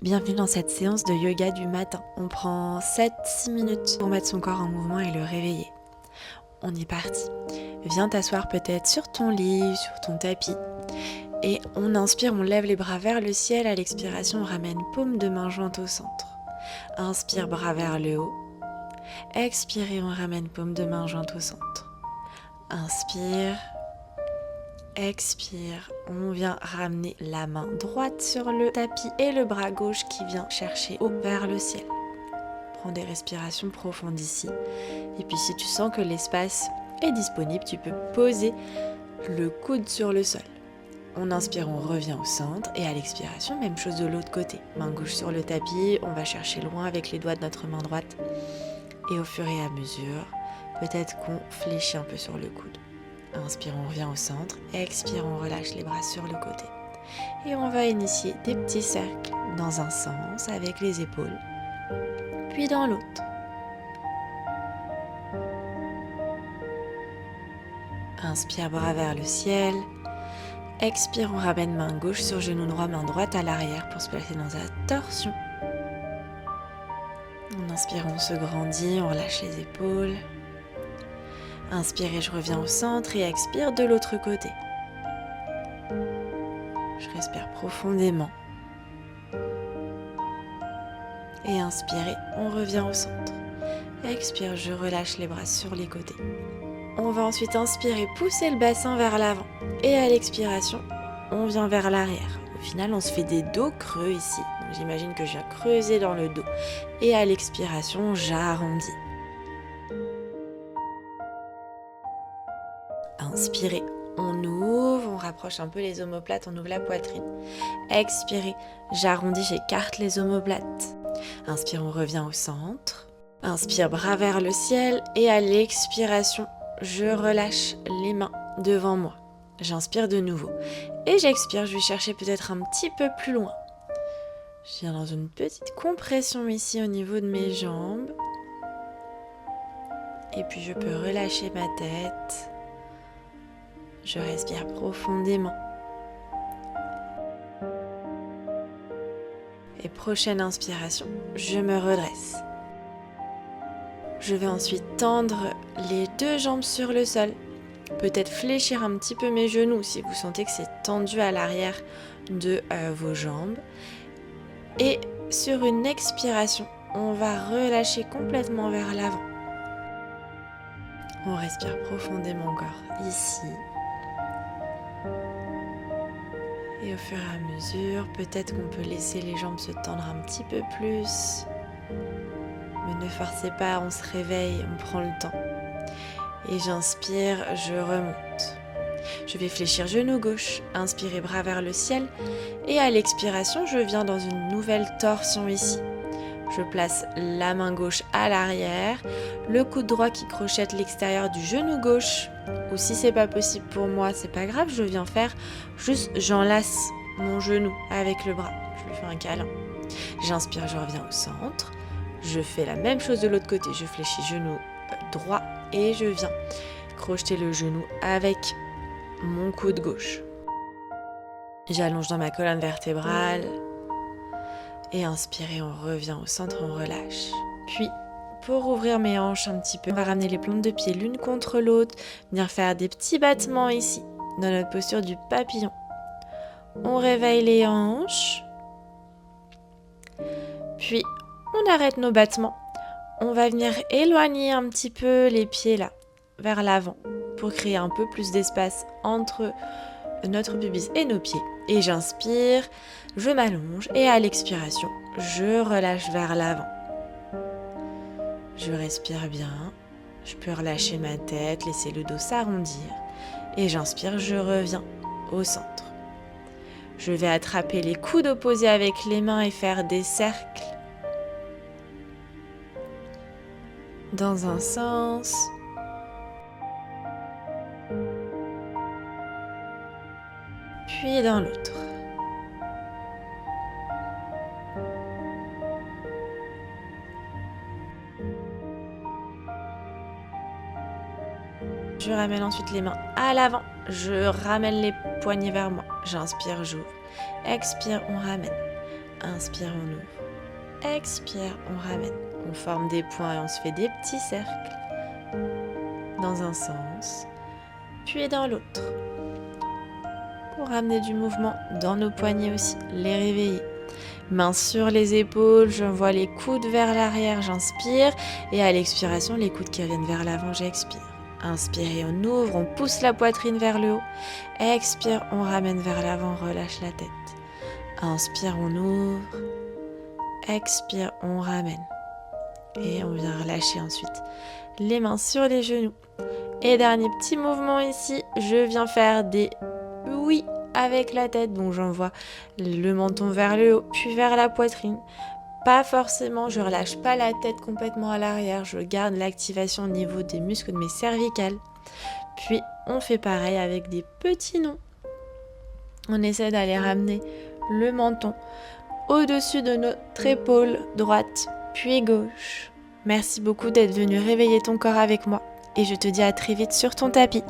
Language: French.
Bienvenue dans cette séance de yoga du matin. On prend 7-6 minutes pour mettre son corps en mouvement et le réveiller. On est parti. Viens t'asseoir peut-être sur ton lit, sur ton tapis. Et on inspire, on lève les bras vers le ciel. À l'expiration, on ramène paume de main jointe au centre. Inspire, bras vers le haut. Expire, on ramène paume de main jointe au centre. Inspire. Expire, on vient ramener la main droite sur le tapis et le bras gauche qui vient chercher haut vers le ciel. Prends des respirations profondes ici. Et puis si tu sens que l'espace est disponible, tu peux poser le coude sur le sol. On inspire, on revient au centre et à l'expiration, même chose de l'autre côté. Main gauche sur le tapis, on va chercher loin avec les doigts de notre main droite. Et au fur et à mesure, peut-être qu'on fléchit un peu sur le coude. Inspire, on revient au centre. Expire, on relâche les bras sur le côté. Et on va initier des petits cercles dans un sens avec les épaules, puis dans l'autre. Inspire, bras vers le ciel. Expire, on ramène main gauche sur genou droit, main droite à l'arrière pour se placer dans la torsion. On inspire, on se grandit, on relâche les épaules. Inspire et je reviens au centre et expire de l'autre côté. Je respire profondément. Et inspire, on revient au centre. Expire, je relâche les bras sur les côtés. On va ensuite inspirer, pousser le bassin vers l'avant. Et à l'expiration, on vient vers l'arrière. Au final, on se fait des dos creux ici. Donc j'imagine que je viens creuser dans le dos. Et à l'expiration, j'arrondis. Inspirez, on ouvre, on rapproche un peu les omoplates, on ouvre la poitrine. Expirez, j'arrondis, j'écarte les omoplates. Inspire, on revient au centre. Inspire, bras vers le ciel. Et à l'expiration, je relâche les mains devant moi. J'inspire de nouveau. Et j'expire, je vais chercher peut-être un petit peu plus loin. Je viens dans une petite compression ici au niveau de mes jambes. Et puis je peux relâcher ma tête. Je respire profondément. Et prochaine inspiration, je me redresse. Je vais ensuite tendre les deux jambes sur le sol. Peut-être fléchir un petit peu mes genoux si vous sentez que c'est tendu à l'arrière de vos jambes. Et sur une expiration, on va relâcher complètement vers l'avant. On respire profondément encore ici. Et au fur et à mesure, peut-être qu'on peut laisser les jambes se tendre un petit peu plus. Mais ne forcez pas, on se réveille, on prend le temps. Et j'inspire, je remonte. Je vais fléchir genou gauche, inspirez bras vers le ciel. Et à l'expiration, je viens dans une nouvelle torsion ici. Je place la main gauche à l'arrière, le coude droit qui crochette l'extérieur du genou gauche. Ou si c'est pas possible pour moi, c'est pas grave, je viens faire juste, j'enlace mon genou avec le bras. Je lui fais un câlin. J'inspire, je reviens au centre. Je fais la même chose de l'autre côté. Je fléchis genou droit et je viens crocheter le genou avec mon coude gauche. J'allonge dans ma colonne vertébrale. Et inspirez, on revient au centre, on relâche. Puis, pour ouvrir mes hanches un petit peu, on va ramener les plantes de pied l'une contre l'autre, venir faire des petits battements ici, dans notre posture du papillon. On réveille les hanches. Puis, on arrête nos battements. On va venir éloigner un petit peu les pieds là, vers l'avant, pour créer un peu plus d'espace entre notre pubis et nos pieds. Et j'inspire, je m'allonge et à l'expiration, je relâche vers l'avant. Je respire bien, je peux relâcher ma tête, laisser le dos s'arrondir. Et j'inspire, je reviens au centre. Je vais attraper les coudes opposés avec les mains et faire des cercles. Dans un sens. Puis dans l'autre. Je ramène ensuite les mains à l'avant. Je ramène les poignets vers moi. J'inspire, j'ouvre. Expire, on ramène. Inspire, on ouvre. Expire, on ramène. On forme des points et on se fait des petits cercles. Dans un sens, puis dans l'autre. Pour ramener du mouvement dans nos poignets aussi, les réveiller. Mains sur les épaules, j'envoie les coudes vers l'arrière, j'inspire. Et à l'expiration, les coudes qui reviennent vers l'avant, j'expire. Inspire et on ouvre, on pousse la poitrine vers le haut. Expire, on ramène vers l'avant, relâche la tête. Inspire, on ouvre. Expire, on ramène. Et on vient relâcher ensuite les mains sur les genoux. Et dernier petit mouvement ici, je viens faire des oui avec la tête. Donc j'envoie le menton vers le haut, puis vers la poitrine. Pas forcément, je relâche pas la tête complètement à l'arrière. Je garde l'activation au niveau des muscles de mes cervicales. Puis on fait pareil avec des petits nons. On essaie d'aller ramener le menton au-dessus de notre épaule droite, puis gauche. Merci beaucoup d'être venu réveiller ton corps avec moi et je te dis à très vite sur ton tapis.